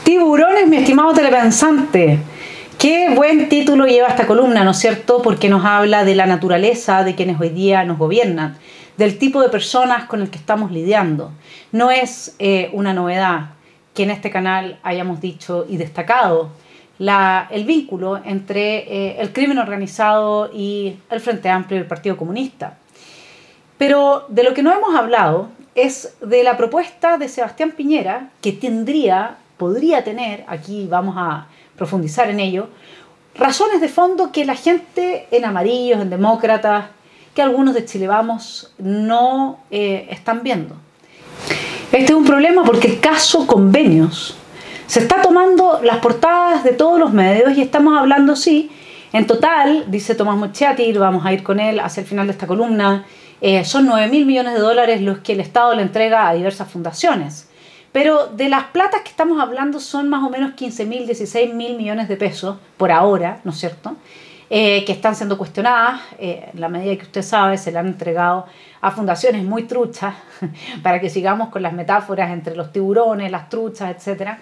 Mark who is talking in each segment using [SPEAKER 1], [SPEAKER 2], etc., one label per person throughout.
[SPEAKER 1] Tiburones, mi estimado telepensante. Qué buen título lleva esta columna, ¿no es cierto? Porque nos habla de la naturaleza de quienes hoy día nos gobiernan, del tipo de personas con el que estamos lidiando. No es una novedad que en este canal hayamos dicho y destacado el vínculo entre el crimen organizado y el Frente Amplio y el Partido Comunista. Pero de lo que no hemos hablado es de la propuesta de Sebastián Piñera, que podría tener, aquí vamos a profundizar en ello, razones de fondo que la gente en amarillos, en demócratas, que algunos de Chile Vamos no están viendo. Este es un problema porque el caso Convenios se está tomando las portadas de todos los medios y estamos hablando, sí, en total, dice Tomás Mochiati, vamos a ir con él hacia el final de esta columna, son 9.000 millones de dólares los que el Estado le entrega a diversas fundaciones. Pero de las platas que estamos hablando son más o menos 15.000, 16.000 millones de pesos por ahora, ¿no es cierto?, que están siendo cuestionadas. En la medida que usted sabe, se le han entregado a fundaciones muy truchas, para que sigamos con las metáforas entre los tiburones, las truchas, etc.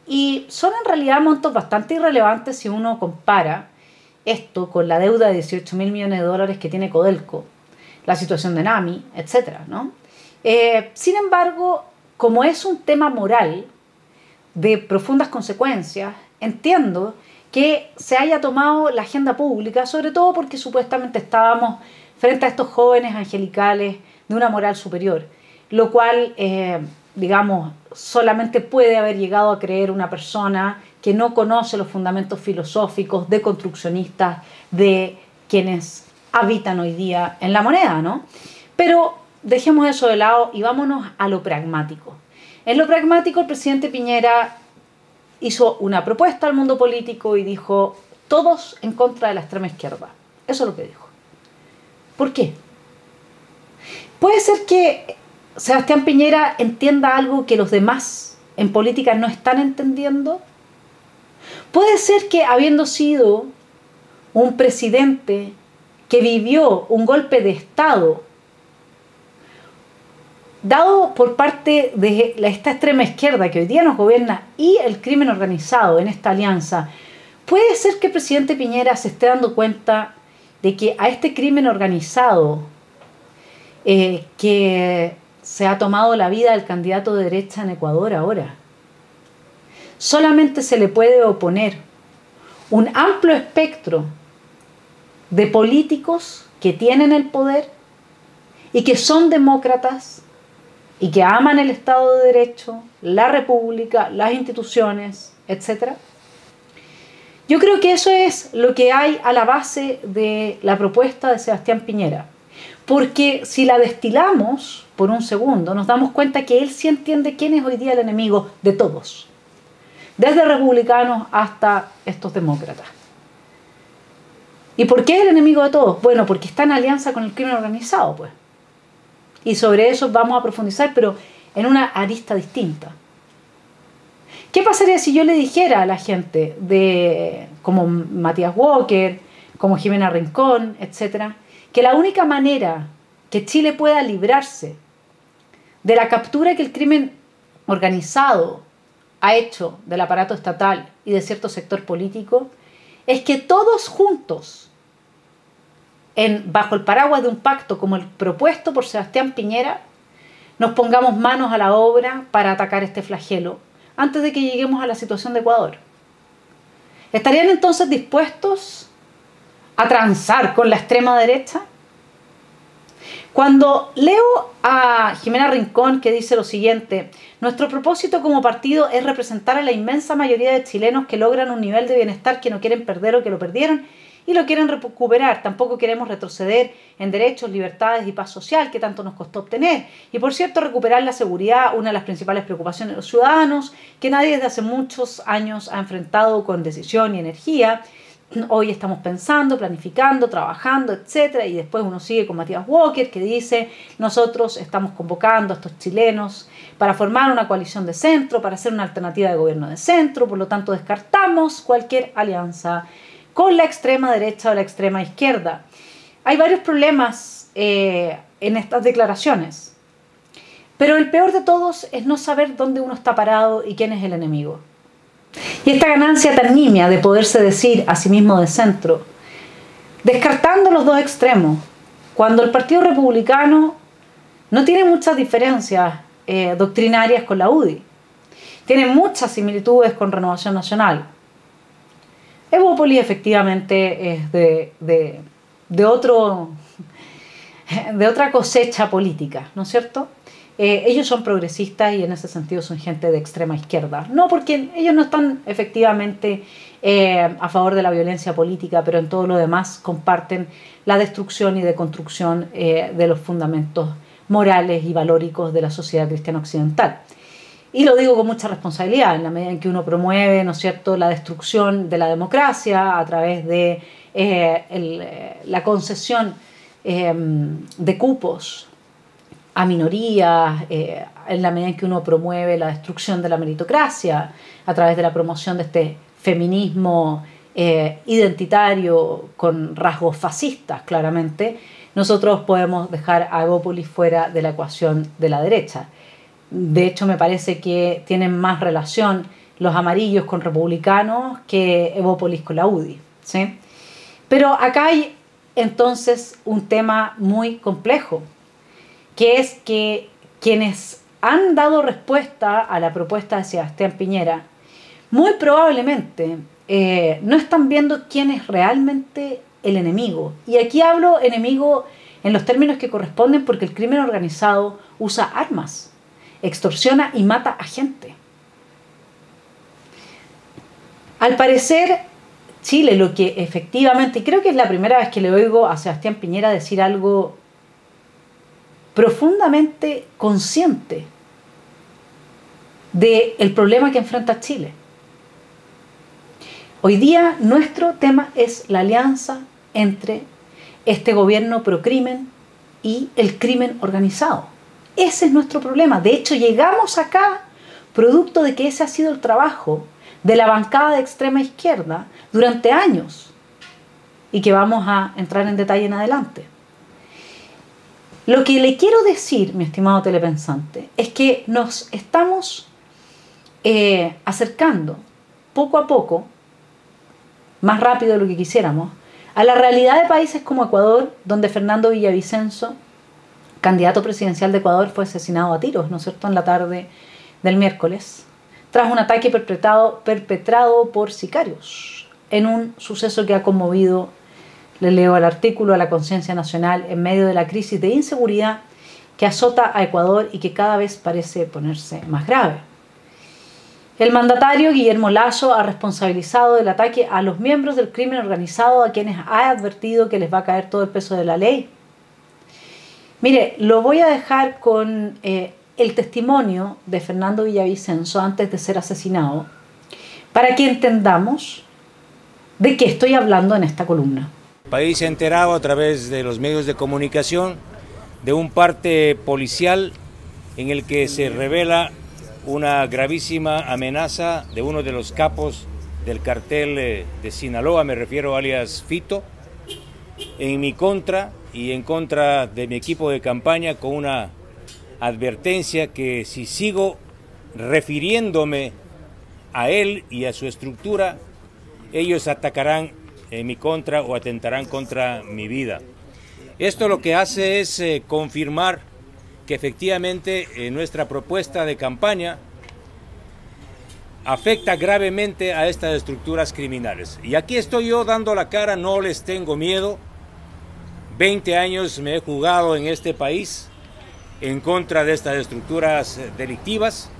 [SPEAKER 1] Y son en realidad montos bastante irrelevantes si uno compara esto con la deuda de 18.000 millones de dólares que tiene Codelco, la situación de NAMI, etc., ¿no? Sin embargo, como es un tema moral de profundas consecuencias, entiendo que se haya tomado la agenda pública, sobre todo porque supuestamente estábamos frente a estos jóvenes angelicales de una moral superior, lo cual, digamos, solamente puede haber llegado a creer una persona que no conoce los fundamentos filosóficos, deconstruccionistas de quienes habitan hoy día en la moneda, ¿no? Pero dejemos eso de lado y vámonos a lo pragmático. En lo pragmático, el presidente Piñera hizo una propuesta al mundo político y dijo: todos en contra de la extrema izquierda. Eso es lo que dijo. ¿Por qué? Puede ser que Sebastián Piñera entienda algo que los demás en política no están entendiendo. Puede ser que, habiendo sido un presidente que vivió un golpe de Estado dado por parte de esta extrema izquierda que hoy día nos gobierna y el crimen organizado en esta alianza, puede ser que el presidente Piñera se esté dando cuenta de que a este crimen organizado que se ha tomado la vida del candidato de derecha en Ecuador ahora, solamente se le puede oponer un amplio espectro de políticos que tienen el poder y que son demócratas y que aman el Estado de Derecho, la República, las instituciones, etc. Yo creo que eso es lo que hay a la base de la propuesta de Sebastián Piñera. Porque si la destilamos por un segundo, nos damos cuenta que él sí entiende quién es hoy día el enemigo de todos, desde republicanos hasta estos demócratas. ¿Y por qué es el enemigo de todos? Bueno, porque está en alianza con el crimen organizado, pues. Y sobre eso vamos a profundizar, pero en una arista distinta. ¿Qué pasaría si yo le dijera a la gente como Matías Walker, como Jimena Rincón, etcétera, que la única manera que Chile pueda librarse de la captura que el crimen organizado ha hecho del aparato estatal y de cierto sector político es que todos juntos, bajo el paraguas de un pacto como el propuesto por Sebastián Piñera, nos pongamos manos a la obra para atacar este flagelo antes de que lleguemos a la situación de Ecuador? ¿Estarían entonces dispuestos a transar con la extrema derecha? Cuando leo a Jimena Rincón, que dice lo siguiente: nuestro propósito como partido es representar a la inmensa mayoría de chilenos que logran un nivel de bienestar que no quieren perder o que lo perdieron y lo quieren recuperar. Tampoco queremos retroceder en derechos, libertades y paz social que tanto nos costó obtener. Y por cierto, recuperar la seguridad, una de las principales preocupaciones de los ciudadanos, que nadie desde hace muchos años ha enfrentado con decisión y energía. Hoy estamos pensando, planificando, trabajando, etcétera, y después uno sigue con Matías Walker, que dice: nosotros estamos convocando a estos chilenos para formar una coalición de centro, para hacer una alternativa de gobierno de centro, por lo tanto descartamos cualquier alianza con la extrema derecha o la extrema izquierda. Hay varios problemas en estas declaraciones, pero el peor de todos es no saber dónde uno está parado y quién es el enemigo. Y esta ganancia tan nimia de poderse decir a sí mismo de centro, descartando los dos extremos, cuando el Partido Republicano no tiene muchas diferencias doctrinarias con la UDI, tiene muchas similitudes con Renovación Nacional. Evópolis efectivamente es de otra cosecha política, ¿no es cierto? Ellos son progresistas y en ese sentido son gente de extrema izquierda. No porque ellos no están efectivamente a favor de la violencia política, pero en todo lo demás comparten la destrucción y deconstrucción de los fundamentos morales y valóricos de la sociedad cristiana occidental. Y lo digo con mucha responsabilidad, en la medida en que uno promueve, ¿no es cierto?, la destrucción de la democracia a través de la concesión de cupos a minorías, en la medida en que uno promueve la destrucción de la meritocracia a través de la promoción de este feminismo identitario con rasgos fascistas, claramente, nosotros podemos dejar a Evópolis fuera de la ecuación de la derecha. De hecho, me parece que tienen más relación los amarillos con republicanos que Evópolis con la UDI, ¿sí? Pero acá hay entonces un tema muy complejo, que es que quienes han dado respuesta a la propuesta de Sebastián Piñera muy probablemente no están viendo quién es realmente el enemigo. Y aquí hablo enemigo en los términos que corresponden, porque el crimen organizado usa armas, extorsiona y mata a gente. Al parecer, Chile, lo que efectivamente, y creo que es la primera vez que le oigo a Sebastián Piñera decir algo profundamente consciente del problema que enfrenta Chile. Hoy día nuestro tema es la alianza entre este gobierno procrimen y el crimen organizado. Ese es nuestro problema. De hecho, llegamos acá producto de que ese ha sido el trabajo de la bancada de extrema izquierda durante años y que vamos a entrar en detalle en adelante. Lo que le quiero decir, mi estimado telepensante, es que nos estamos acercando poco a poco, más rápido de lo que quisiéramos, a la realidad de países como Ecuador, donde Fernando Villavicencio, candidato presidencial de Ecuador, fue asesinado a tiros, ¿no es cierto?, en la tarde del miércoles, tras un ataque perpetrado por sicarios, en un suceso que ha conmovido, le leo el artículo, a la conciencia nacional en medio de la crisis de inseguridad que azota a Ecuador y que cada vez parece ponerse más grave. El mandatario Guillermo Lasso ha responsabilizado del ataque a los miembros del crimen organizado, a quienes ha advertido que les va a caer todo el peso de la ley. Mire, lo voy a dejar con el testimonio de Fernando Villavicencio antes de ser asesinado, para que entendamos de qué estoy hablando en esta columna.
[SPEAKER 2] El país se ha enterado a través de los medios de comunicación de un parte policial en el que se revela una gravísima amenaza de uno de los capos del cartel de Sinaloa, me refiero alias Fito, en mi contra y en contra de mi equipo de campaña, con una advertencia que si sigo refiriéndome a él y a su estructura, ellos atacarán en mi contra o atentarán contra mi vida. Esto lo que hace es confirmar que efectivamente nuestra propuesta de campaña afecta gravemente a estas estructuras criminales. Y aquí estoy yo dando la cara, no les tengo miedo, 20 años me he jugado en este país en contra de estas estructuras delictivas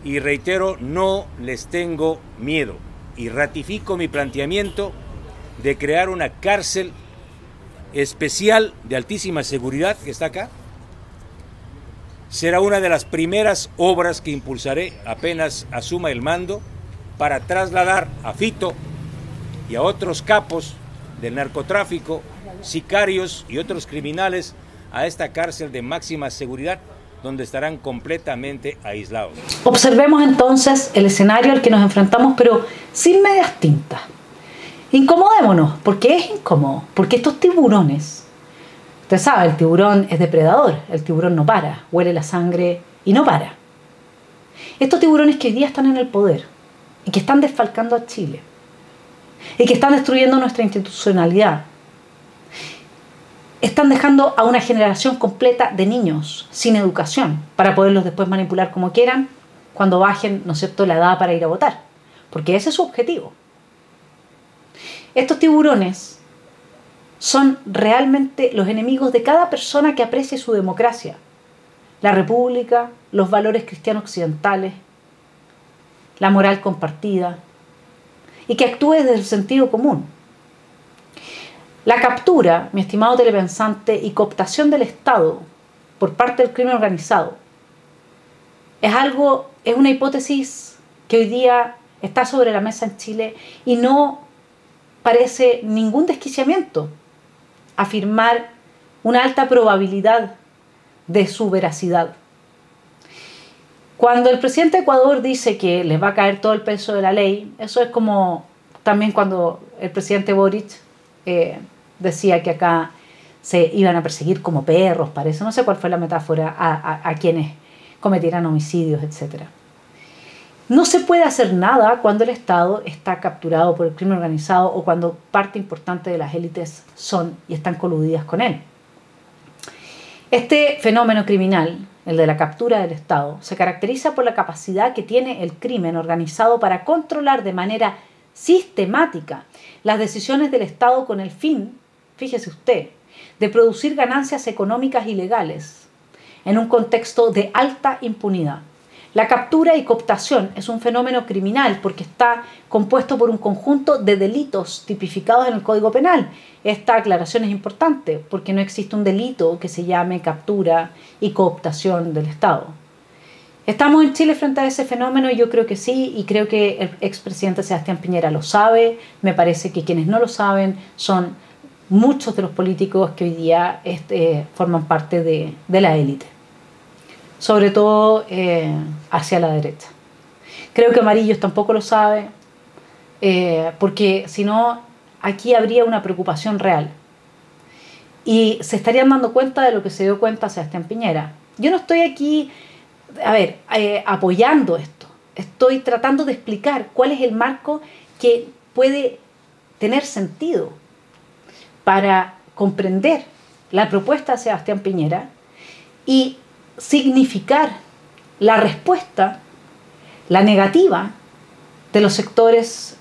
[SPEAKER 2] y reitero, no les tengo miedo y ratifico mi planteamiento de crear una cárcel especial de altísima seguridad que está acá. Será una de las primeras obras que impulsaré apenas asuma el mando para trasladar a Fito y a otros capos del narcotráfico, sicarios y otros criminales a esta cárcel de máxima seguridad donde estarán completamente aislados.
[SPEAKER 1] Observemos entonces el escenario al que nos enfrentamos, pero sin medias tintas. Incomodémonos, porque es incómodo, porque estos tiburones, usted sabe, el tiburón es depredador, el tiburón no para, huele la sangre y no para. Estos tiburones que hoy día están en el poder y que están desfalcando a Chile y que están destruyendo nuestra institucionalidad, están dejando a una generación completa de niños sin educación para poderlos después manipular como quieran cuando bajen, ¿no es cierto?, la edad para ir a votar, porque ese es su objetivo. Estos tiburones son realmente los enemigos de cada persona que aprecie su democracia, la república, los valores cristianos occidentales, la moral compartida y que actúe desde el sentido común. La captura, mi estimado telepensante, y cooptación del Estado por parte del crimen organizado es una hipótesis que hoy día está sobre la mesa en Chile y no parece ningún desquiciamiento afirmar una alta probabilidad de su veracidad. Cuando el presidente de Ecuador dice que les va a caer todo el peso de la ley, eso es como también cuando el presidente Boric decía que acá se iban a perseguir como perros, parece, no sé cuál fue la metáfora, a quienes cometieran homicidios, etc. No se puede hacer nada cuando el Estado está capturado por el crimen organizado o cuando parte importante de las élites son y están coludidas con él. Este fenómeno criminal, el de la captura del Estado, se caracteriza por la capacidad que tiene el crimen organizado para controlar de manera sistemática las decisiones del Estado con el fin, fíjese usted, de producir ganancias económicas ilegales en un contexto de alta impunidad. La captura y cooptación es un fenómeno criminal porque está compuesto por un conjunto de delitos tipificados en el Código Penal. Esta aclaración es importante porque no existe un delito que se llame captura y cooptación del Estado. ¿Estamos en Chile frente a ese fenómeno? Yo creo que sí, y creo que el expresidente Sebastián Piñera lo sabe. Me parece que quienes no lo saben son muchos de los políticos que hoy día forman parte de la élite, sobre todo hacia la derecha. Creo que Amarillos tampoco lo sabe, porque si no, aquí habría una preocupación real. Y se estarían dando cuenta de lo que se dio cuenta Sebastián Piñera. Yo no estoy aquí, apoyando esto. Estoy tratando de explicar cuál es el marco que puede tener sentido para comprender la propuesta de Sebastián Piñera y significar la respuesta, la negativa de los sectores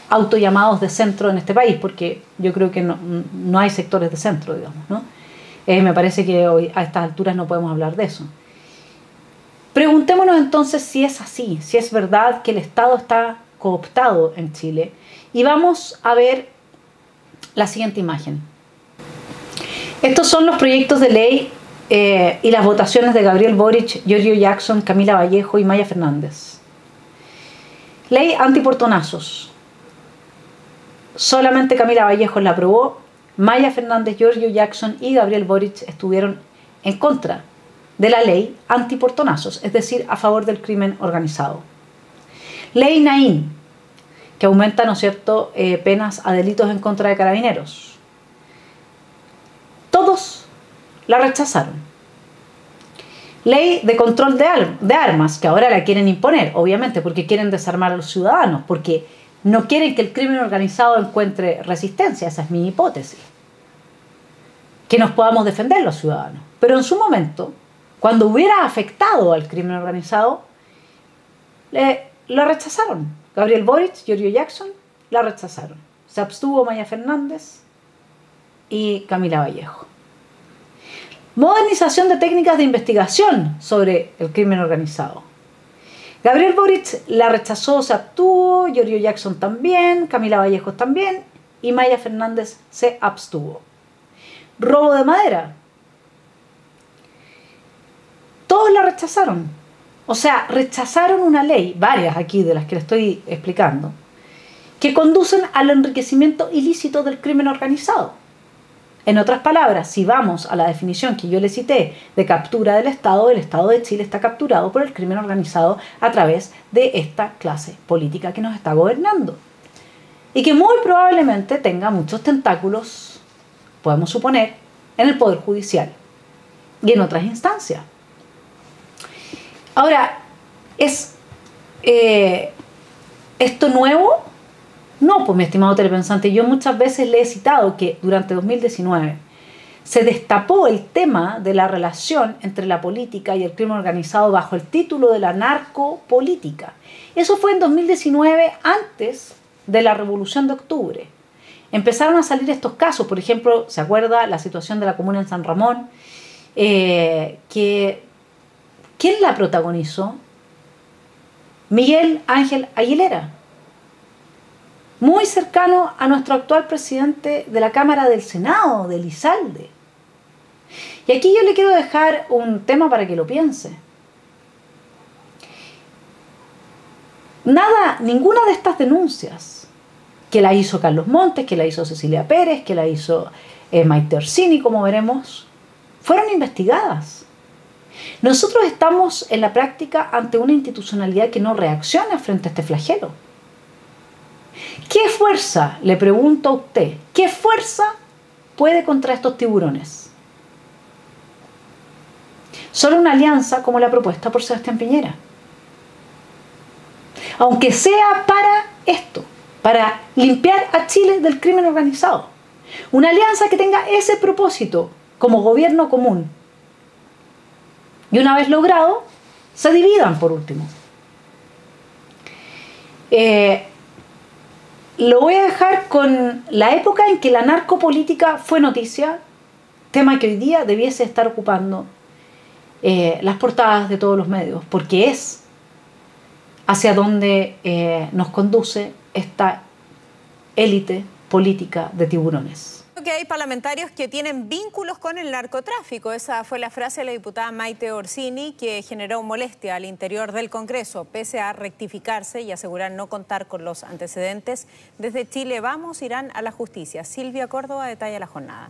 [SPEAKER 1] autollamados de centro en este país, porque yo creo que no hay sectores de centro, digamos, ¿no? Me parece que hoy a estas alturas no podemos hablar de eso. Preguntémonos entonces si es así, si es verdad que el Estado está cooptado en Chile, y vamos a ver la siguiente imagen. Estos son los proyectos de ley y las votaciones de Gabriel Boric, Giorgio Jackson, Camila Vallejo y Maya Fernández. Ley antiportonazos. Solamente Camila Vallejo la aprobó. Maya Fernández, Giorgio Jackson y Gabriel Boric estuvieron en contra de la ley antiportonazos, es decir, a favor del crimen organizado. Ley Naín, que aumenta, ¿no es cierto?, penas a delitos en contra de carabineros. Todos la rechazaron. Ley de control de armas, que ahora la quieren imponer, obviamente, porque quieren desarmar a los ciudadanos, porque no quieren que el crimen organizado encuentre resistencia, esa es mi hipótesis. Que nos podamos defender los ciudadanos. Pero en su momento, cuando hubiera afectado al crimen organizado, lo rechazaron. Gabriel Boric, Giorgio Jackson, la rechazaron. Se abstuvo Maya Fernández y Camila Vallejo. Modernización de técnicas de investigación sobre el crimen organizado. Gabriel Boric la rechazó, se abstuvo, Giorgio Jackson también, Camila Vallejo también y Maya Fernández se abstuvo. Robo de madera. Todos la rechazaron. O sea, rechazaron una ley, varias aquí de las que le estoy explicando, que conducen al enriquecimiento ilícito del crimen organizado. En otras palabras, si vamos a la definición que yo le cité de captura del Estado, el Estado de Chile está capturado por el crimen organizado a través de esta clase política que nos está gobernando. Y que muy probablemente tenga muchos tentáculos, podemos suponer, en el Poder Judicial y en otras instancias. Ahora, ¿es esto nuevo? No, pues mi estimado telepensante, yo muchas veces le he citado que durante 2019 se destapó el tema de la relación entre la política y el crimen organizado bajo el título de la narcopolítica. Eso fue en 2019, antes de la Revolución de Octubre. Empezaron a salir estos casos, por ejemplo, ¿se acuerda la situación de la comuna en San Ramón? ¿Quién la protagonizó? Miguel Ángel Aguilera, muy cercano a nuestro actual presidente de la Cámara del Senado, de Elizalde. Y aquí yo le quiero dejar un tema para que lo piense. Ninguna de estas denuncias, que la hizo Carlos Montes, que la hizo Cecilia Pérez, que la hizo Maite Orsini, como veremos, fueron investigadas. Nosotros estamos en la práctica ante una institucionalidad que no reacciona frente a este flagelo. ¿Qué fuerza, le pregunto a usted, qué fuerza puede contra estos tiburones? Solo una alianza como la propuesta por Sebastián Piñera. Aunque sea para esto, para limpiar a Chile del crimen organizado. Una alianza que tenga ese propósito como gobierno común. Y una vez logrado, se dividan por último. Lo voy a dejar con la época en que la narcopolítica fue noticia, tema que hoy día debiese estar ocupando las portadas de todos los medios, porque es hacia donde nos conduce esta élite política de tiburones.
[SPEAKER 3] Que hay parlamentarios que tienen vínculos con el narcotráfico. Esa fue la frase de la diputada Maite Orsini, que generó molestia al interior del Congreso, pese a rectificarse y asegurar no contar con los antecedentes. Desde Chile Vamos irán a la justicia. Silvia Córdoba detalla la jornada.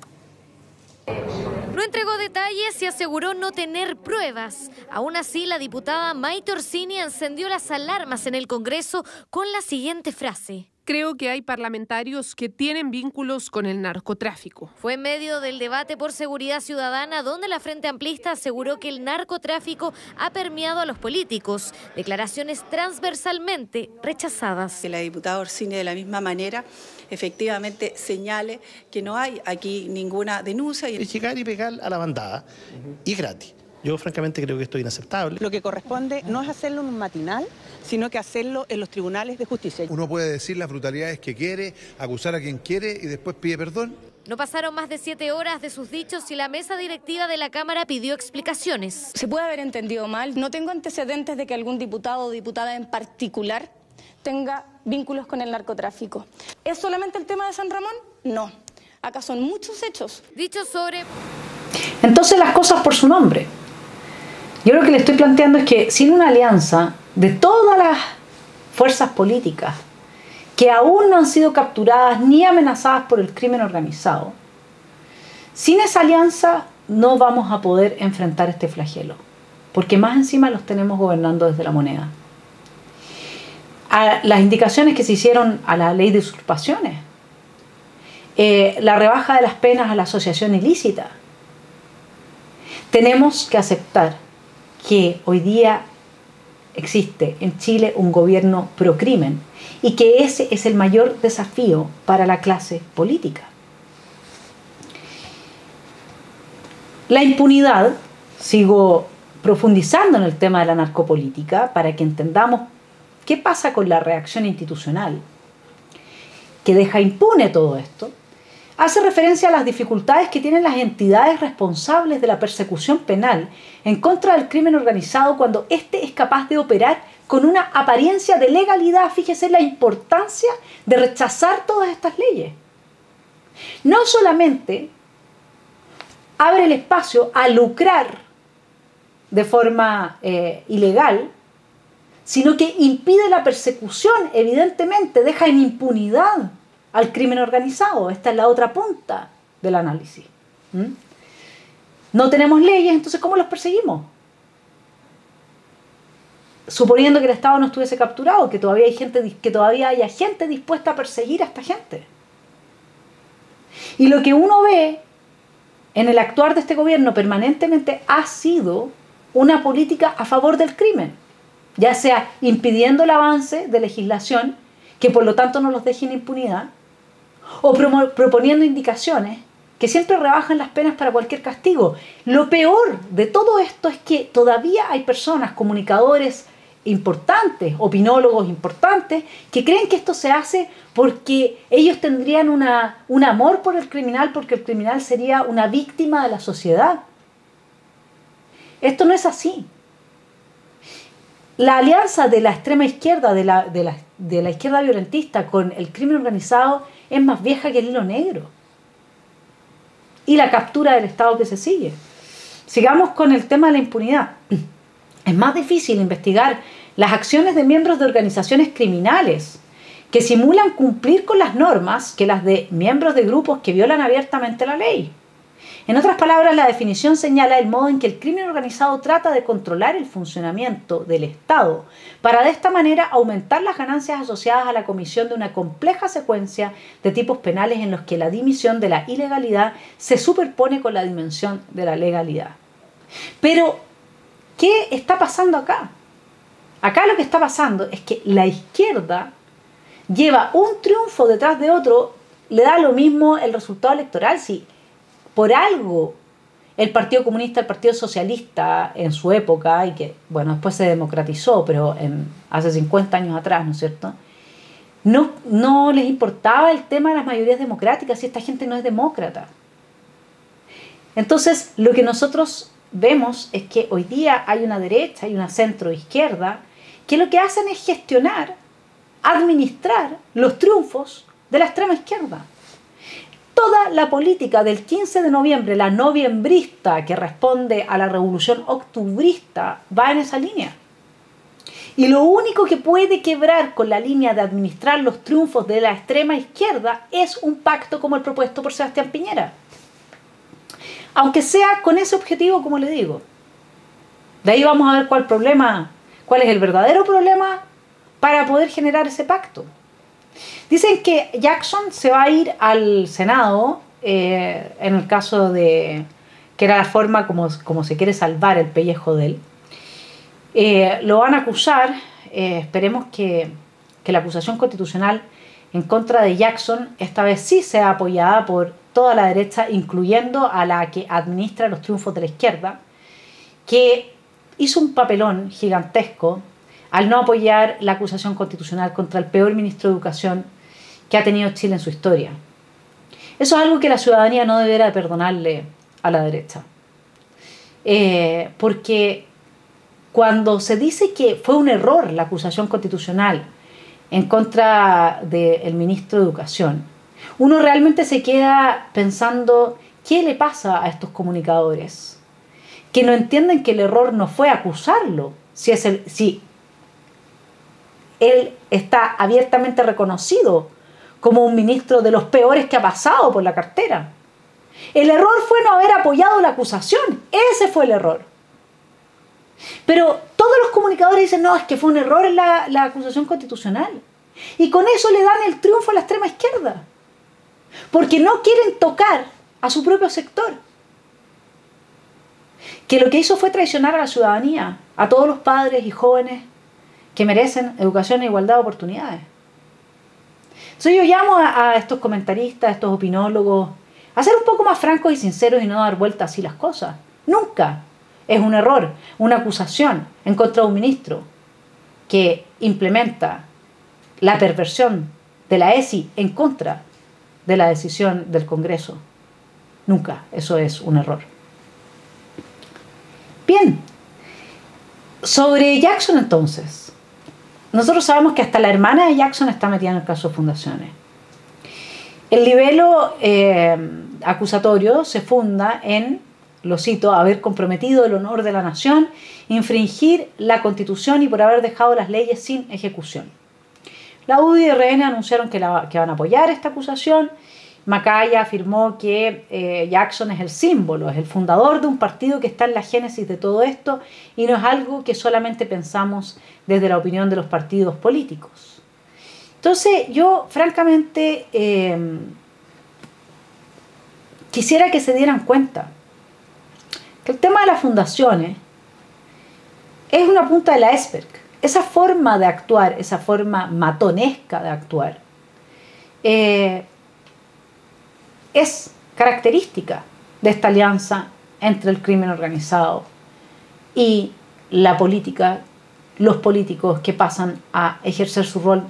[SPEAKER 4] No entregó detalles y aseguró no tener pruebas. Aún así, la diputada Maite Orsini encendió las alarmas en el Congreso con la siguiente frase.
[SPEAKER 5] Creo que hay parlamentarios que tienen vínculos con el narcotráfico.
[SPEAKER 4] Fue en medio del debate por seguridad ciudadana donde la Frente Amplista aseguró que el narcotráfico ha permeado a los políticos. Declaraciones transversalmente rechazadas.
[SPEAKER 6] Que la diputada Orsini de la misma manera efectivamente señale que no hay aquí ninguna denuncia.
[SPEAKER 7] Es llegar y pegar a la bandada y gratis. Yo francamente creo que esto es inaceptable.
[SPEAKER 8] Lo que corresponde no es hacerlo en un matinal, sino que hacerlo en los tribunales de justicia.
[SPEAKER 9] Uno puede decir las brutalidades que quiere, acusar a quien quiere y después pide perdón.
[SPEAKER 4] No pasaron más de 7 horas de sus dichos y la mesa directiva de la Cámara pidió explicaciones.
[SPEAKER 10] Se puede haber entendido mal. No tengo antecedentes de que algún diputado o diputada en particular tenga vínculos con el narcotráfico. ¿Es solamente el tema de San Ramón? No. Acá son muchos hechos.
[SPEAKER 4] Dichos sobre...
[SPEAKER 1] Entonces las cosas por su nombre. Yo lo que le estoy planteando es que sin una alianza de todas las fuerzas políticas que aún no han sido capturadas ni amenazadas por el crimen organizado, sin esa alianza no vamos a poder enfrentar este flagelo, porque más encima los tenemos gobernando desde la moneda. A las indicaciones que se hicieron a la ley de usurpaciones, la rebaja de las penas a la asociación ilícita, tenemos que aceptar que hoy día existe en Chile un gobierno procrimen y que ese es el mayor desafío para la clase política. La impunidad, sigo profundizando en el tema de la narcopolítica para que entendamos qué pasa con la reacción institucional que deja impune todo esto. hace referencia a las dificultades que tienen las entidades responsables de la persecución penal en contra del crimen organizado cuando éste es capaz de operar con una apariencia de legalidad. Fíjese la importancia de rechazar todas estas leyes. No solamente abre el espacio a lucrar de forma ilegal, sino que impide la persecución, evidentemente, deja en impunidad al crimen organizado. Esta es la otra punta del análisis. No tenemos leyes, entonces ¿cómo los perseguimos? Suponiendo que el Estado no estuviese capturado, que todavía haya gente dispuesta a perseguir a esta gente. Y lo que uno ve en el actuar de este gobierno permanentemente ha sido una política a favor del crimen, ya sea impidiendo el avance de legislación, que por lo tanto no los deje en impunidad, o proponiendo indicaciones que siempre rebajan las penas para cualquier castigo. Lo peor de todo esto es que todavía hay personas, comunicadores importantes, opinólogos importantes, que creen que esto se hace porque ellos tendrían un amor por el criminal, porque el criminal sería una víctima de la sociedad. Esto no es así. La alianza de la extrema izquierda, de la izquierda violentista con el crimen organizado es más vieja que el hilo negro. Y la captura del Estado que se sigue. Sigamos con el tema de la impunidad. Es más difícil investigar las acciones de miembros de organizaciones criminales que simulan cumplir con las normas que las de miembros de grupos que violan abiertamente la ley. En otras palabras, la definición señala el modo en que el crimen organizado trata de controlar el funcionamiento del Estado para de esta manera aumentar las ganancias asociadas a la comisión de una compleja secuencia de tipos penales en los que la dimensión de la ilegalidad se superpone con la dimensión de la legalidad. Pero, ¿qué está pasando acá? Acá lo que está pasando es que la izquierda lleva un triunfo detrás de otro, le da lo mismo el resultado electoral. Si por algo el Partido Comunista, el Partido Socialista en su época, y que bueno, después se democratizó, pero hace 50 años atrás, ¿no es cierto?, no les importaba el tema de las mayorías democráticas, si esta gente no es demócrata. Entonces, lo que nosotros vemos es que hoy día hay una derecha y una centro-izquierda que lo que hacen es gestionar, administrar los triunfos de la extrema izquierda. Toda la política del 15 de noviembre, la noviembrista que responde a la revolución octubrista, va en esa línea. Y lo único que puede quebrar con la línea de administrar los triunfos de la extrema izquierda es un pacto como el propuesto por Sebastián Piñera. Aunque sea con ese objetivo, como le digo. De ahí vamos a ver cuál es el verdadero problema para poder generar ese pacto. Dicen que Jackson se va a ir al Senado, en el caso de que era la forma como se quiere salvar el pellejo de él. Lo van a acusar, esperemos que la acusación constitucional en contra de Jackson esta vez sí sea apoyada por toda la derecha, incluyendo a la que administra los triunfos de la izquierda, que hizo un papelón gigantesco al no apoyar la acusación constitucional contra el peor ministro de Educación que ha tenido Chile en su historia. Eso es algo que la ciudadanía no deberá perdonarle a la derecha. Porque cuando se dice que fue un error la acusación constitucional en contra del ministro de Educación, uno realmente se queda pensando qué le pasa a estos comunicadores, que no entienden que el error no fue acusarlo, si él está abiertamente reconocido como un ministro de los peores que ha pasado por la cartera. El error fue no haber apoyado la acusación, ese fue el error. Pero todos los comunicadores dicen, no, es que fue un error en la acusación constitucional. Y con eso le dan el triunfo a la extrema izquierda. Porque no quieren tocar a su propio sector. Que lo que hizo fue traicionar a la ciudadanía, a todos los padres y jóvenes que merecen educación e igualdad de oportunidades. Entonces yo llamo a estos comentaristas, a estos opinólogos, a ser un poco más francos y sinceros y no dar vueltas así las cosas. Nunca es un error, una acusación en contra de un ministro que implementa la perversión de la ESI en contra de la decisión del Congreso. Nunca. Eso es un error. Bien. Sobre Jackson, entonces. Nosotros sabemos que hasta la hermana de Jackson está metida en el caso de fundaciones. El libelo acusatorio se funda en, lo cito, haber comprometido el honor de la nación, infringir la Constitución y por haber dejado las leyes sin ejecución. La UDI y RN anunciaron que van a apoyar esta acusación. Macaya afirmó que Jackson es el símbolo, es el fundador de un partido que está en la génesis de todo esto y no es algo que solamente pensamos desde la opinión de los partidos políticos. Entonces yo francamente quisiera que se dieran cuenta que el tema de las fundaciones es una punta del iceberg. Esa forma de actuar, esa forma matonesca de actuar, es característica de esta alianza entre el crimen organizado y la política, los políticos que pasan a ejercer su rol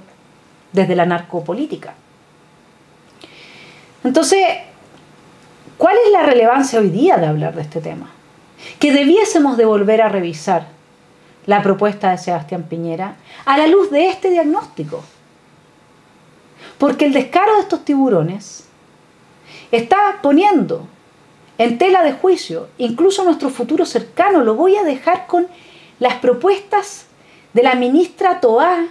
[SPEAKER 1] desde la narcopolítica. Entonces, ¿cuál es la relevancia hoy día de hablar de este tema? Que debiésemos de volver a revisar la propuesta de Sebastián Piñera a la luz de este diagnóstico. Porque el descaro de estos tiburones está poniendo en tela de juicio incluso nuestro futuro cercano. Lo voy a dejar con las propuestas de la ministra Toá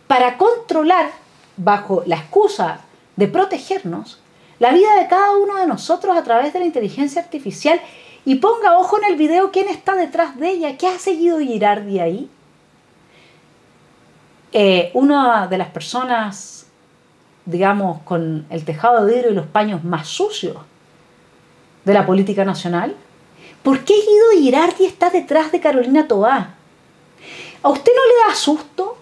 [SPEAKER 1] para controlar, bajo la excusa de protegernos, la vida de cada uno de nosotros a través de la inteligencia artificial. Y ponga ojo en el video quién está detrás de ella, qué ha seguido Girardi ahí. Una de las personas, digamos, con el tejado de vidrio y los paños más sucios de la política nacional. ¿Por qué Guido Girardi está detrás de Carolina Toá? ¿A usted no le da susto?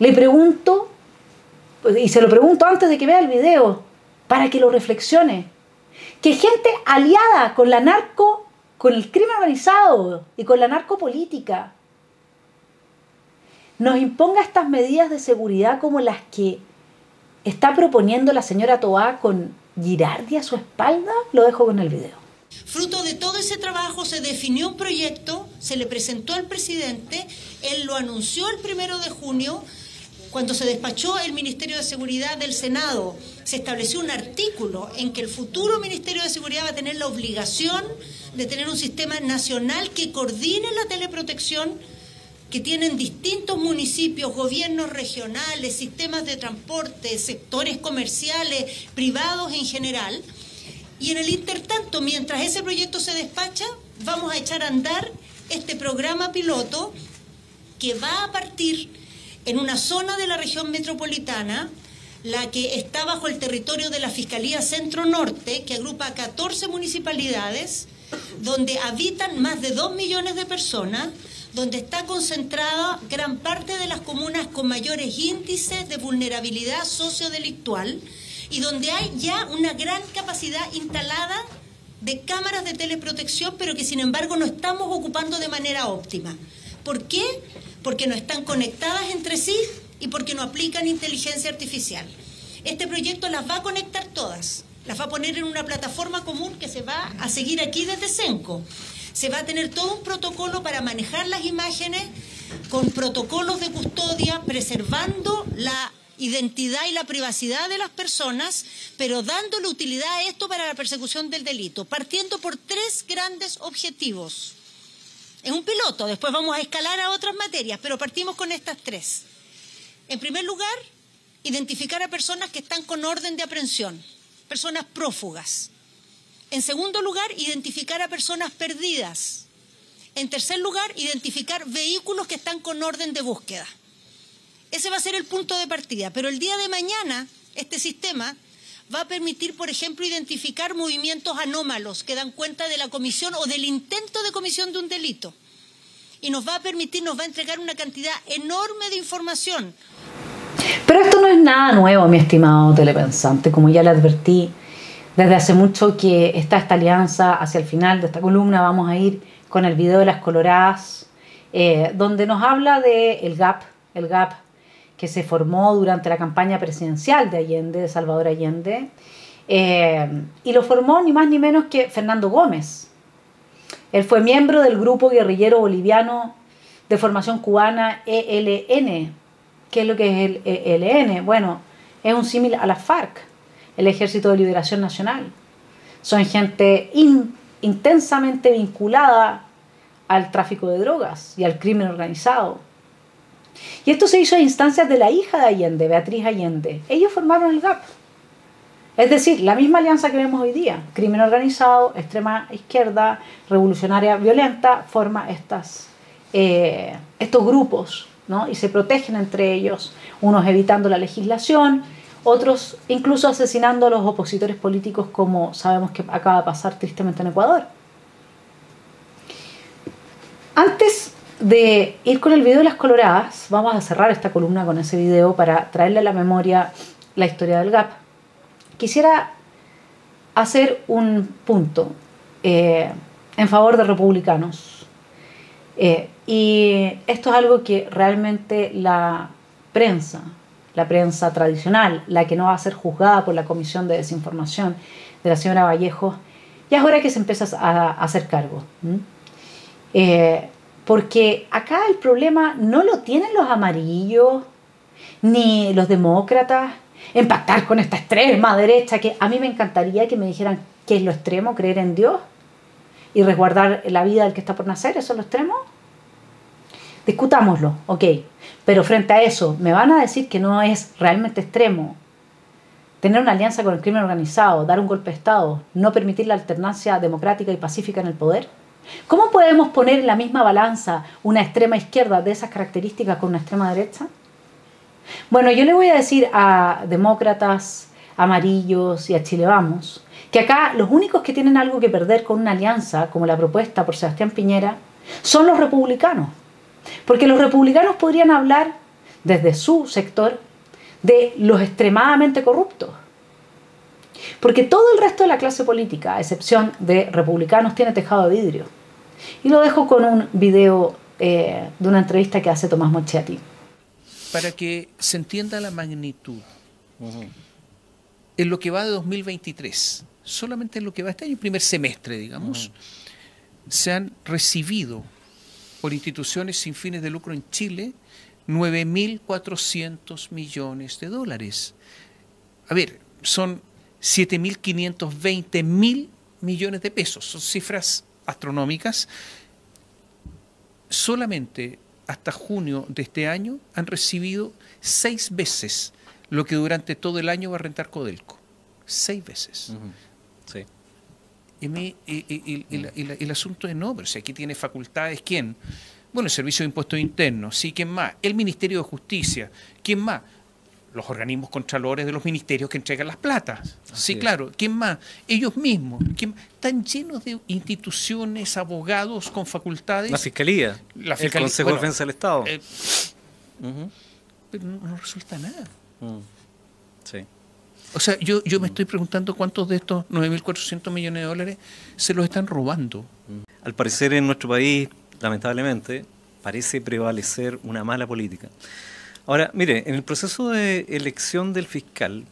[SPEAKER 1] Le pregunto, y se lo pregunto antes de que vea el video, para que lo reflexione, que gente aliada con la narco, con el crimen organizado y con la narcopolítica, nos imponga estas medidas de seguridad como las que está proponiendo la señora Toá con Girardi a su espalda. Lo dejo con el video.
[SPEAKER 11] Fruto de todo ese trabajo se definió un proyecto, se le presentó al presidente, él lo anunció el 1 de junio, cuando se despachó el Ministerio de Seguridad del Senado, se estableció un artículo en que el futuro Ministerio de Seguridad va a tener la obligación de tener un sistema nacional que coordine la teleprotección que tienen distintos municipios, gobiernos regionales, sistemas de transporte, sectores comerciales, privados en general. Y en el intertanto, mientras ese proyecto se despacha, vamos a echar a andar este programa piloto que va a partir en una zona de la región metropolitana, la que está bajo el territorio de la Fiscalía Centro Norte, que agrupa 14 municipalidades, donde habitan más de 2 millones de personas, donde está concentrada gran parte de las comunas con mayores índices de vulnerabilidad sociodelictual y donde hay ya una gran capacidad instalada de cámaras de teleprotección, pero que sin embargo no estamos ocupando de manera óptima. ¿Por qué? Porque no están conectadas entre sí y porque no aplican inteligencia artificial. Este proyecto las va a conectar todas, las va a poner en una plataforma común que se va a seguir aquí desde Senco. Se va a tener todo un protocolo para manejar las imágenes con protocolos de custodia, preservando la identidad y la privacidad de las personas, pero dándole utilidad a esto para la persecución del delito, partiendo por 3 grandes objetivos. Es un piloto, después vamos a escalar a otras materias, pero partimos con estas 3. En primer lugar, identificar a personas que están con orden de aprehensión, personas prófugas. En segundo lugar, identificar a personas perdidas. En tercer lugar, identificar vehículos que están con orden de búsqueda. Ese va a ser el punto de partida, pero el día de mañana este sistema va a permitir, por ejemplo, identificar movimientos anómalos que dan cuenta de la comisión o del intento de comisión de un delito. Y nos va a permitir, nos va a entregar una cantidad enorme de información.
[SPEAKER 1] Pero esto no es nada nuevo, mi estimado telepensante. Como ya le advertí, desde hace mucho que está esta alianza. Hacia el final de esta columna vamos a ir con el video de las coloradas, donde nos habla de el GAP que se formó durante la campaña presidencial de Allende, de Salvador Allende, y lo formó ni más ni menos que Fernando Gómez. Él fue miembro del grupo guerrillero boliviano de formación cubana ELN. ¿Qué es lo que es el ELN? Bueno, es un símil a la FARC, el Ejército de Liberación Nacional. Son gente intensamente vinculada al tráfico de drogas y al crimen organizado. Y esto se hizo a instancias de la hija de Allende, Beatriz Allende. Ellos formaron el GAP. Es decir, la misma alianza que vemos hoy día, crimen organizado, extrema izquierda, revolucionaria violenta, forma estos grupos, ¿no? Y se protegen entre ellos, unos evitando la legislación, otros incluso asesinando a los opositores políticos, como sabemos que acaba de pasar tristemente en Ecuador. Antes de ir con el video de las coloradas, vamos a cerrar esta columna con ese video para traerle a la memoria la historia del GAP. Quisiera hacer un punto en favor de republicanos. Y esto es algo que realmente la prensa tradicional, la que no va a ser juzgada por la Comisión de Desinformación de la señora Vallejo, ya es hora que se empiece a hacer cargo. Porque acá el problema no lo tienen los amarillos ni los demócratas en pactar con esta extrema derecha, que a mí me encantaría que me dijeran qué es lo extremo, creer en Dios y resguardar la vida del que está por nacer. ¿Eso es lo extremo? Discutámoslo, ok, pero frente a eso, ¿me van a decir que no es realmente extremo tener una alianza con el crimen organizado, dar un golpe de Estado, no permitir la alternancia democrática y pacífica en el poder? ¿Cómo podemos poner en la misma balanza una extrema izquierda de esas características con una extrema derecha? Bueno, yo le voy a decir a demócratas, amarillos y a Chile Vamos, que acá los únicos que tienen algo que perder con una alianza como la propuesta por Sebastián Piñera son los republicanos. Porque los republicanos podrían hablar desde su sector de los extremadamente corruptos. Porque todo el resto de la clase política, a excepción de republicanos, tiene tejado de vidrio. Y lo dejo con un video de una entrevista que hace Tomás Moschetti.
[SPEAKER 12] Para que se entienda la magnitud, en lo que va de 2023, solamente en lo que va este año, primer semestre, digamos, se han recibido por instituciones sin fines de lucro en Chile 9.400 millones de dólares. A ver, son 7.520.000 millones de pesos, son cifras astronómicas. Solamente hasta junio de este año han recibido 6 veces lo que durante todo el año va a rentar Codelco. 6 veces.
[SPEAKER 13] Sí.
[SPEAKER 12] Y el asunto es no, pero si aquí tiene facultades, ¿quién? Bueno, el Servicio de Impuestos Internos, sí, ¿quién más? El Ministerio de Justicia, ¿quién más? Los organismos contralores de los ministerios que entregan las platas. Sí, claro. ¿Quién más? Ellos mismos. Están llenos de instituciones, abogados con facultades.
[SPEAKER 13] La Fiscalía. El Consejo de Defensa del Estado.
[SPEAKER 12] Pero no resulta nada.
[SPEAKER 13] Sí.
[SPEAKER 12] O sea, yo me estoy preguntando cuántos de estos 9.400 millones de dólares se los están robando.
[SPEAKER 13] Al parecer en nuestro país, lamentablemente, parece prevalecer una mala política. Ahora, mire, en el proceso de elección del fiscal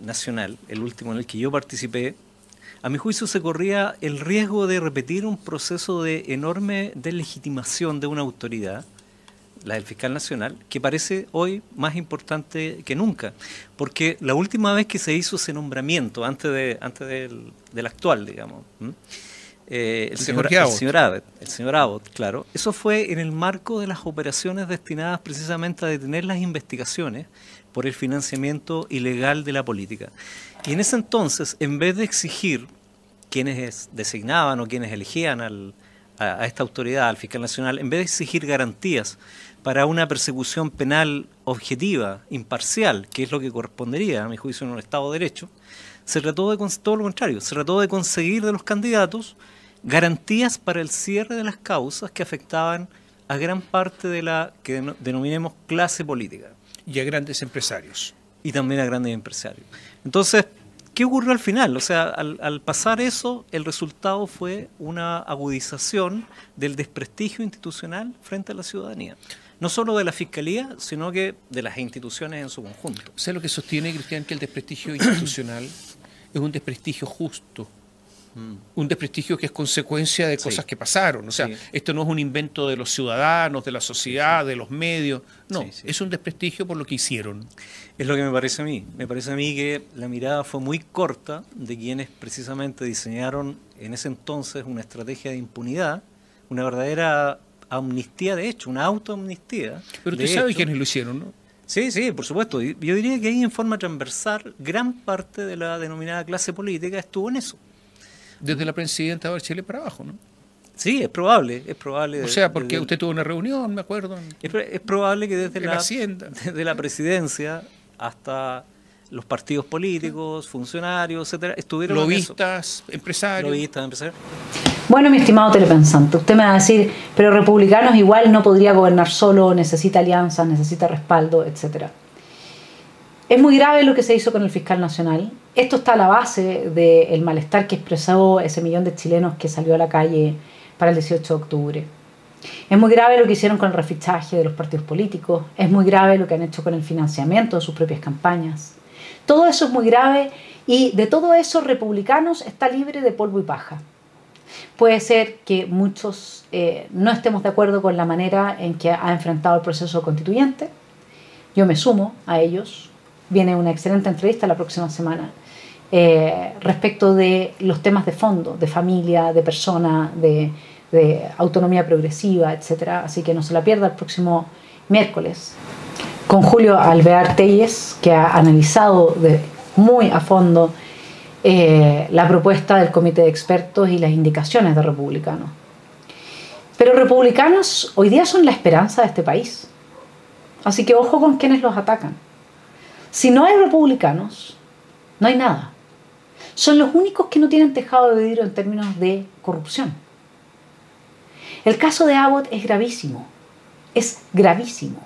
[SPEAKER 13] nacional, el último en el que yo participé, a mi juicio se corría el riesgo de repetir un proceso de enorme deslegitimación de una autoridad, la del fiscal nacional, que parece hoy más importante que nunca, porque la última vez que se hizo ese nombramiento, antes del actual, digamos, el señor Abbott, claro, eso fue en el marco de las operaciones destinadas precisamente a detener las investigaciones por el financiamiento ilegal de la política. Y en ese entonces, en vez de exigir quienes designaban o quienes elegían a esta autoridad, al fiscal nacional, en vez de exigir garantías para una persecución penal objetiva, imparcial, que es lo que correspondería, a mi juicio, en un Estado de Derecho, se trató de todo lo contrario, se trató de conseguir de los candidatos garantías para el cierre de las causas que afectaban a gran parte de la que denominemos clase política.
[SPEAKER 12] Y a grandes empresarios.
[SPEAKER 13] Y también a grandes empresarios. Entonces, ¿qué ocurrió al final? O sea, al pasar eso, el resultado fue una agudización del desprestigio institucional frente a la ciudadanía. No solo de la Fiscalía, sino que de las instituciones en su conjunto.
[SPEAKER 12] O sea, lo que sostiene, Cristian, que el desprestigio institucional es un desprestigio justo. Un desprestigio que es consecuencia de cosas que pasaron. O sea, esto no es un invento de los ciudadanos, de la sociedad, de los medios. No, es un desprestigio por lo que hicieron.
[SPEAKER 13] Es lo que me parece a mí. Me parece a mí que la mirada fue muy corta de quienes precisamente diseñaron en ese entonces una estrategia de impunidad, una verdadera amnistía de hecho, una autoamnistía.
[SPEAKER 12] Pero usted sabe quiénes lo hicieron, ¿no?
[SPEAKER 13] Sí, sí, por supuesto. Yo diría que ahí en forma transversal gran parte de la denominada clase política estuvo en eso.
[SPEAKER 12] Desde la presidenta de Bachelet para abajo, ¿no?
[SPEAKER 13] Sí, es probable, es probable.
[SPEAKER 12] O sea, porque usted tuvo una reunión, me acuerdo.
[SPEAKER 13] Es probable que desde
[SPEAKER 12] desde
[SPEAKER 13] la presidencia hasta los partidos políticos, funcionarios, etcétera, estuvieron
[SPEAKER 12] lobistas, empresarios.
[SPEAKER 13] Lobistas, empresarios.
[SPEAKER 1] Bueno, mi estimado telepensante, usted me va a decir, pero Republicanos igual no podría gobernar solo, necesita alianzas, necesita respaldo, etcétera. Es muy grave lo que se hizo con el fiscal nacional. Esto está a la base del malestar que expresó ese millón de chilenos que salió a la calle para el 18 de octubre. Es muy grave lo que hicieron con el refichaje de los partidos políticos. Es muy grave lo que han hecho con el financiamiento de sus propias campañas. Todo eso es muy grave y de todo eso Republicanos está libre de polvo y paja. Puede ser que muchos no estemos de acuerdo con la manera en que ha enfrentado el proceso constituyente. Yo me sumo a ellos. Viene una excelente entrevista la próxima semana respecto de los temas de fondo, de familia, de persona, de autonomía progresiva, etc. Así que no se la pierda el próximo miércoles con Julio Alvear Telles, que ha analizado muy a fondo la propuesta del comité de expertos y las indicaciones de Republicanos. Pero Republicanos hoy día son la esperanza de este país. Así que ojo con quienes los atacan. Si no hay Republicanos, no hay nada. Son los únicos que no tienen tejado de vidrio en términos de corrupción. El caso de Abbott es gravísimo. Es gravísimo.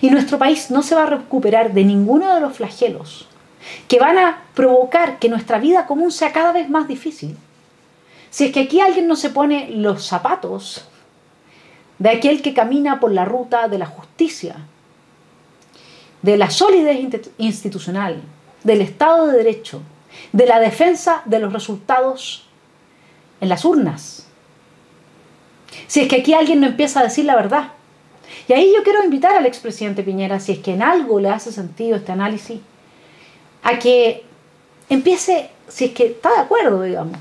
[SPEAKER 1] Y nuestro país no se va a recuperar de ninguno de los flagelos que van a provocar que nuestra vida común sea cada vez más difícil. Si es que aquí alguien no se pone los zapatos de aquel que camina por la ruta de la justicia, de la solidez institucional, del Estado de Derecho, de la defensa de los resultados en las urnas. Si es que aquí alguien no empieza a decir la verdad. Y ahí yo quiero invitar al expresidente Piñera, si es que en algo le hace sentido este análisis, a que empiece, si es que está de acuerdo, digamos,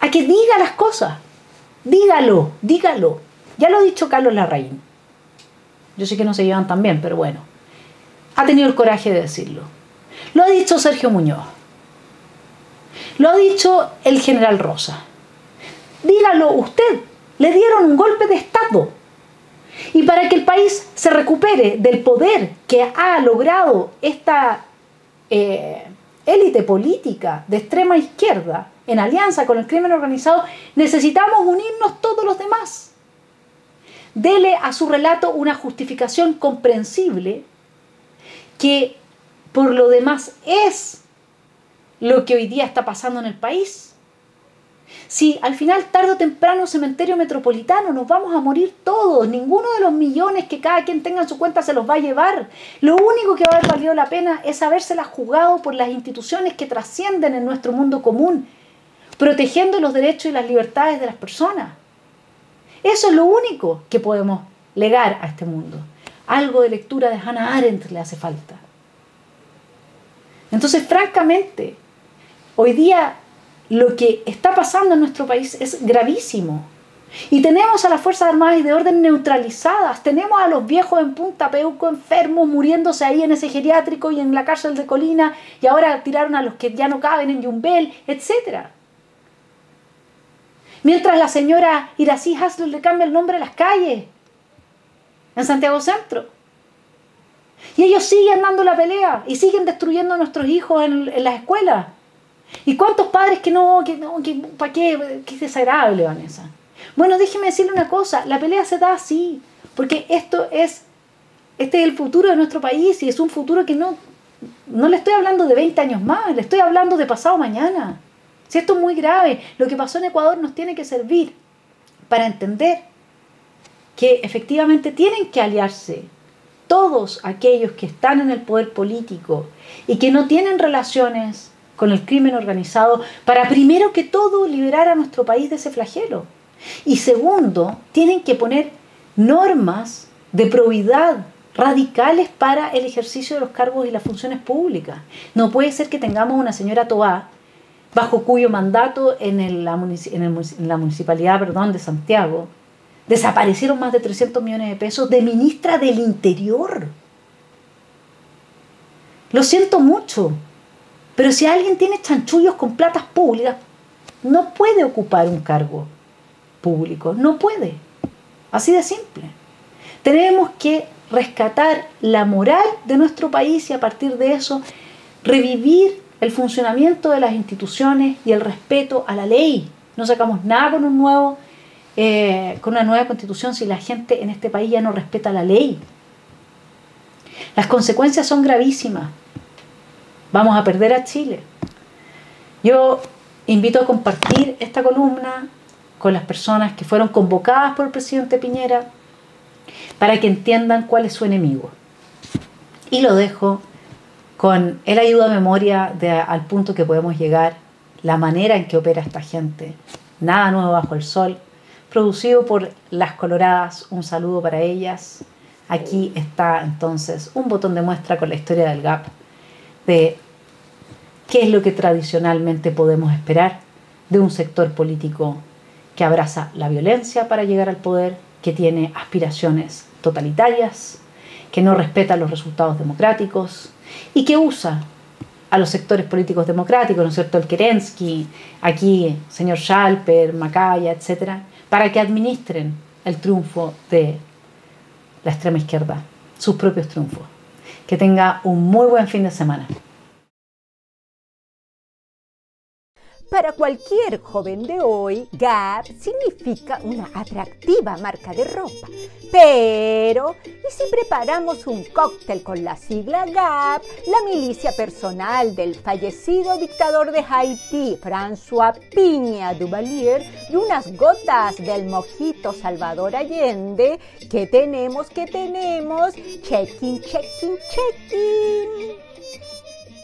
[SPEAKER 1] a que diga las cosas. Dígalo, dígalo. Ya lo ha dicho Carlos Larraín. Yo sé que no se llevan tan bien, pero bueno. Ha tenido el coraje de decirlo. Lo ha dicho Sergio Muñoz. Lo ha dicho el general Rosa. Dígalo usted. Le dieron un golpe de Estado. Y para que el país se recupere del poder que ha logrado esta élite política de extrema izquierda en alianza con el crimen organizado, necesitamos unirnos todos los demás. Dele a su relato una justificación comprensible que por lo demás es lo que hoy día está pasando en el país. Si al final, tarde o temprano, cementerio metropolitano, nos vamos a morir todos, ninguno de los millones que cada quien tenga en su cuenta se los va a llevar. Lo único que va a haber valido la pena es habérselas jugado por las instituciones que trascienden en nuestro mundo común, protegiendo los derechos y las libertades de las personas. Eso es lo único que podemos legar a este mundo. Algo de lectura de Hannah Arendt le hace falta. Entonces, francamente, hoy día lo que está pasando en nuestro país es gravísimo. Y tenemos a las Fuerzas Armadas y de Orden neutralizadas. Tenemos a los viejos en Punta Peuco enfermos, muriéndose ahí en ese geriátrico y en la cárcel de Colina. Y ahora tiraron a los que ya no caben en Yumbel, etc. Mientras la señora Iracy Hasler le cambia el nombre a las calles en Santiago Centro. Y ellos siguen dando la pelea y siguen destruyendo a nuestros hijos en las escuelas. ¿Y cuántos padres que para qué? Qué desagradable, Vanessa. Bueno, déjeme decirle una cosa, la pelea se da así, porque este es el futuro de nuestro país y es un futuro que no No le estoy hablando de 20 años más, le estoy hablando de pasado mañana. Si esto es muy grave, lo que pasó en Ecuador nos tiene que servir para entender que efectivamente tienen que aliarse todos aquellos que están en el poder político y que no tienen relaciones con el crimen organizado para, primero que todo, liberar a nuestro país de ese flagelo. Y segundo, tienen que poner normas de probidad radicales para el ejercicio de los cargos y las funciones públicas. No puede ser que tengamos una señora Toá, bajo cuyo mandato en la municipalidad de Santiago desaparecieron más de 300 millones de pesos de ministra del Interior. Lo siento mucho, pero si alguien tiene chanchullos con platas públicas, no puede ocupar un cargo público, no puede. Así de simple. Tenemos que rescatar la moral de nuestro país y a partir de eso revivir el funcionamiento de las instituciones y el respeto a la ley. No sacamos nada con una nueva constitución si la gente en este país ya no respeta la ley. Las consecuencias son gravísimas. Vamos a perder a Chile. Yo invito a compartir esta columna con las personas que fueron convocadas por el presidente Piñera para que entiendan cuál es su enemigo. Y lo dejo con el ayuda a memoria al punto que podemos llegar, la manera en que opera esta gente. Nada nuevo bajo el sol. Producido por Las Coloradas, un saludo para ellas. Aquí está entonces un botón de muestra con la historia del GAP, de qué es lo que tradicionalmente podemos esperar de un sector político que abraza la violencia para llegar al poder, que tiene aspiraciones totalitarias, que no respeta los resultados democráticos y que usa a los sectores políticos democráticos, ¿no es cierto?, el Kerensky, aquí señor Schalper, Macaya, etcétera, para que administren el triunfo de la extrema izquierda, sus propios triunfos. Que tenga un muy buen fin de semana.
[SPEAKER 14] Para cualquier joven de hoy, Gap significa una atractiva marca de ropa. Pero, ¿y si preparamos un cóctel con la sigla Gap, la milicia personal del fallecido dictador de Haití, François Piña Duvalier, y unas gotas del mojito Salvador Allende? ¿Qué tenemos? Check-in, check-in, check-in.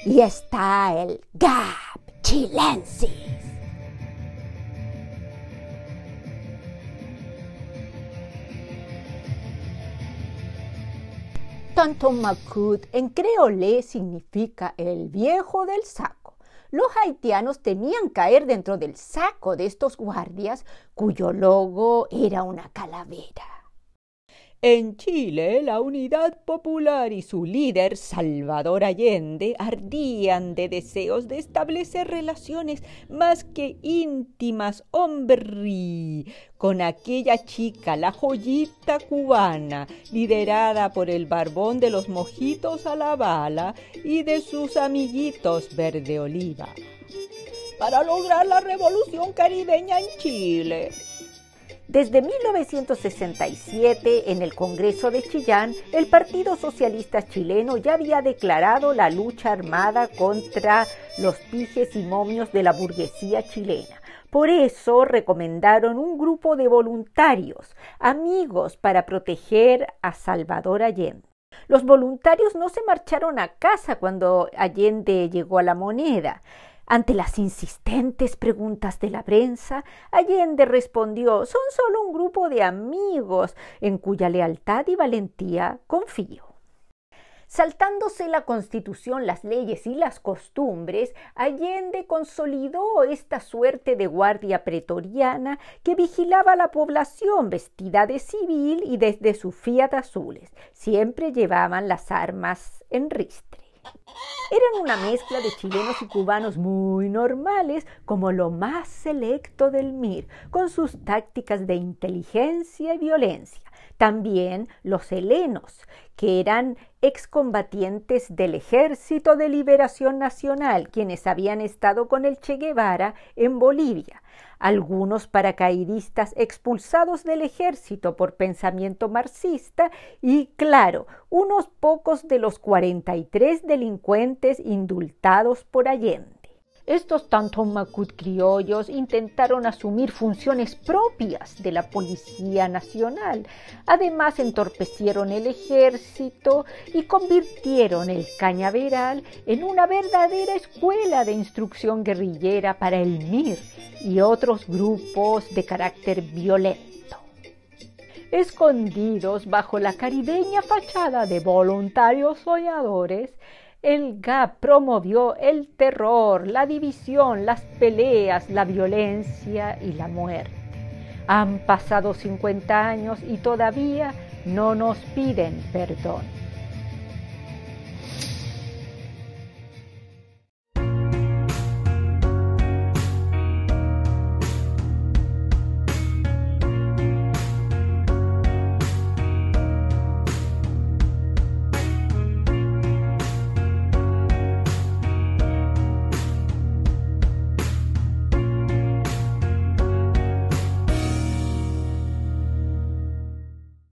[SPEAKER 14] Y está el Gap Chilensis. Tonton Macoute en creolé significa el viejo del saco. Los haitianos temían caer dentro del saco de estos guardias, cuyo logo era una calavera. En Chile, la Unidad Popular y su líder, Salvador Allende, ardían de deseos de establecer relaciones más que íntimas, hombre, con aquella chica, la joyita cubana, liderada por el barbón de los mojitos a la bala y de sus amiguitos verde oliva, para lograr la revolución caribeña en Chile. Desde 1967, en el Congreso de Chillán, el Partido Socialista Chileno ya había declarado la lucha armada contra los pijes y momios de la burguesía chilena. Por eso recomendaron un grupo de voluntarios, amigos, para proteger a Salvador Allende. Los voluntarios no se marcharon a casa cuando Allende llegó a La Moneda. Ante las insistentes preguntas de la prensa, Allende respondió: son solo un grupo de amigos en cuya lealtad y valentía confío. Saltándose la Constitución, las leyes y las costumbres, Allende consolidó esta suerte de guardia pretoriana que vigilaba a la población vestida de civil y desde sus Fiat azules. Siempre llevaban las armas en ristre. Eran una mezcla de chilenos y cubanos muy normales, como lo más selecto del MIR, con sus tácticas de inteligencia y violencia. También los helenos, que eran excombatientes del Ejército de Liberación Nacional, quienes habían estado con el Che Guevara en Bolivia. Algunos paracaidistas expulsados del ejército por pensamiento marxista y, claro, unos pocos de los 43 delincuentes indultados por Allende. Estos Tantomacut criollos intentaron asumir funciones propias de la Policía Nacional. Además, entorpecieron el ejército y convirtieron el Cañaveral en una verdadera escuela de instrucción guerrillera para el MIR y otros grupos de carácter violento. Escondidos bajo la caribeña fachada de voluntarios soñadores, el GAP promovió el terror, la división, las peleas, la violencia y la muerte. Han pasado 50 años y todavía no nos piden perdón.